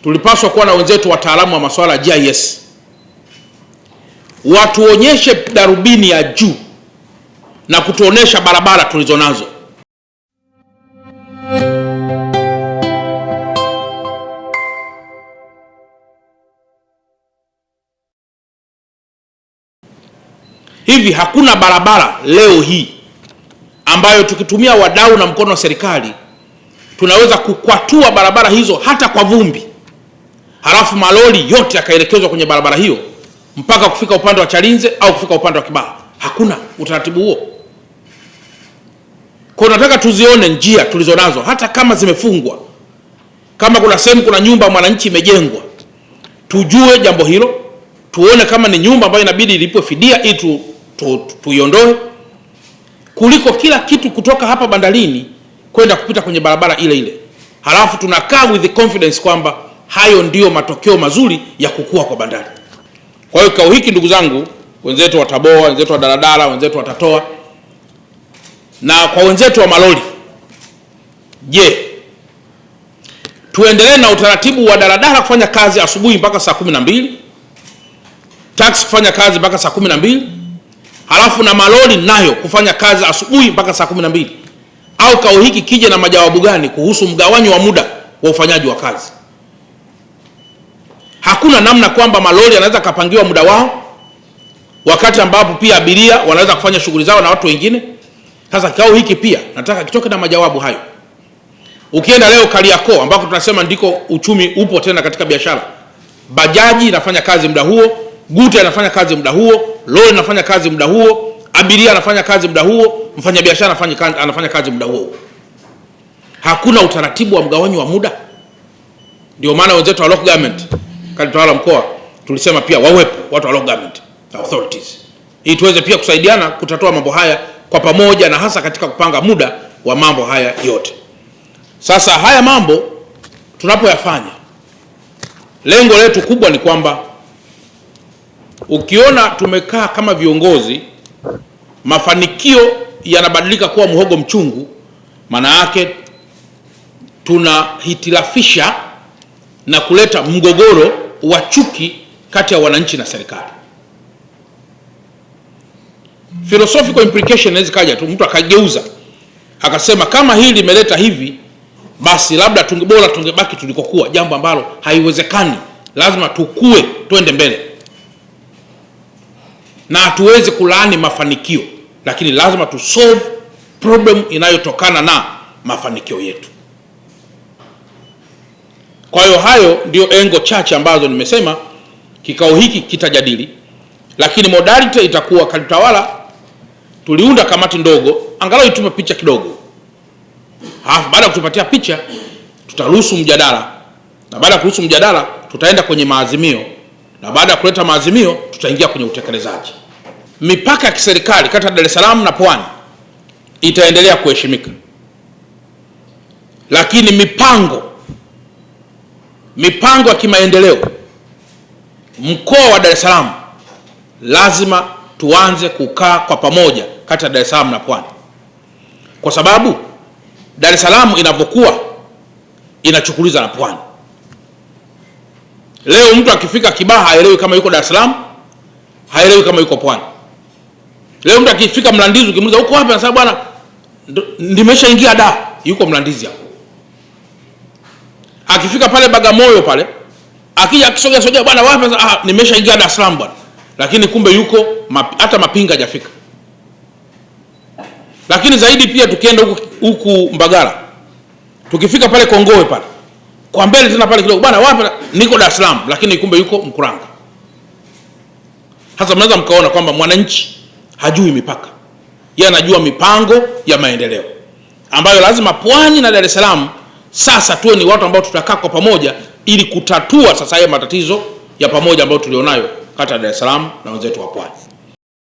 tulipaswa kuwa na wenzetu wataalamu wa masuala ya GIS watuonyeshe darubini ya juu na kutuonesha barabara tulizonazo. Hivi hakuna barabara leo hii ambayo tukitumia wadau na mkono wa serikali tunaweza kukwatua barabara hizo hata kwa vumbi, halafu malori yote yakaelekezwa kwenye barabara hiyo mpaka kufika upande wa Chalinze au kufika upande wa Kibaha. Hakuna utaratibu huo. Kwa nataka tuzione njia tulizonazo hata kama zimefungwa. Kama kuna sehemu kuna nyumba mwananchi imejengwa, tujue jambo hilo, tuone kama ni nyumba ambayo inabidi ilipwe fidia ili tuiondoe, kuliko kila kitu kutoka hapa bandarini kwenda kupita kwenye barabara ile ile. Halafu tunakaa with the confidence kwamba hayo ndio matokeo mazuri ya kukua kwa bandari. Kwa hiyo kikao hiki, ndugu zangu, wenzetu wa Taboa, wenzetu wa daladala, wenzetu wa Tatoa na kwa wenzetu wa malori, je, tuendelee na utaratibu wa daladala kufanya kazi asubuhi mpaka saa 12, taxi kufanya kazi mpaka saa 12, halafu na malori nayo kufanya kazi asubuhi mpaka saa 12? Au kikao hiki kije na majawabu gani kuhusu mgawanyo wa muda wa ufanyaji wa kazi? Hakuna namna kwamba malori yanaweza kapangiwa muda wao wakati ambapo pia abiria wanaweza kufanya shughuli zao na watu wengine. Sasa kikao hiki pia nataka kitoke na majawabu hayo. Ukienda leo Kariakoo ambako tunasema ndiko uchumi upo tena katika biashara, bajaji inafanya kazi muda huo, guta inafanya kazi muda huo, lori inafanya kazi muda huo, abiria anafanya kazi muda huo, mfanyabiashara anafanya kazi muda huo. Hakuna utaratibu wa mgawanyo wa muda. Ndio maana wenzetu wa local government, tawala mkoa, tulisema pia wawepo watu wa local government authorities ili tuweze pia kusaidiana kutatua mambo haya kwa pamoja, na hasa katika kupanga muda wa mambo haya yote. Sasa haya mambo tunapoyafanya, lengo letu kubwa ni kwamba ukiona tumekaa kama viongozi, mafanikio yanabadilika kuwa muhogo mchungu, maana yake tunahitilafisha na kuleta mgogoro wa chuki kati ya wananchi na serikali. Philosophical implication inaweza kaja tu, mtu akageuza akasema kama hili limeleta hivi, basi labda tungebaki tulikokuwa, jambo ambalo haiwezekani. Lazima tukue, twende mbele, na hatuwezi kulaani mafanikio, lakini lazima tu solve problem inayotokana na mafanikio yetu. Kwa hiyo hayo ndio engo chache ambazo nimesema kikao hiki kitajadili, lakini modality itakuwa Kalitawala tuliunda kamati ndogo, angalau itupe picha kidogo. Halafu baada ya kutupatia picha tutaruhusu mjadala, na baada ya kuruhusu mjadala tutaenda kwenye maazimio, na baada ya kuleta maazimio tutaingia kwenye utekelezaji. Mipaka ya kiserikali kati ya Dar es Salaam na Pwani itaendelea kuheshimika, lakini mipango ya kimaendeleo mkoa wa Dar es Salaam lazima tuanze kukaa kwa pamoja kati ya Dar es Salaam na Pwani, kwa sababu Dar es Salaam inapokuwa inachukuliza na Pwani. Leo mtu akifika Kibaha haelewi kama yuko Dar es Salaam, haelewi kama yuko Pwani. Leo mtu akifika Mlandizi ukimuuliza uko wapi, anasema bwana nimeshaingia Dar, yuko Mlandizi hapo. Akifika pale Bagamoyo pale, akija akisogea bwana wapi, nimeshaingia Dar es Salaam bwana, lakini kumbe yuko hata Mapinga hajafika. Lakini zaidi pia tukienda huku Mbagala, tukifika pale Kongowe pale kwa mbele tena pale kidogo, bwana wapi, niko Dar es Salaam, lakini kumbe yuko Mkuranga. Sasa mnaweza mkaona kwamba mwananchi hajui mipaka, yeye anajua mipango ya maendeleo ambayo lazima Pwani na Dar es Salaam sasa tuwe ni watu ambao tutakaa kwa pamoja ili kutatua sasa haya matatizo ya pamoja ambayo tulionayo kati ya Dar es Salaam na wenzetu wa Pwani.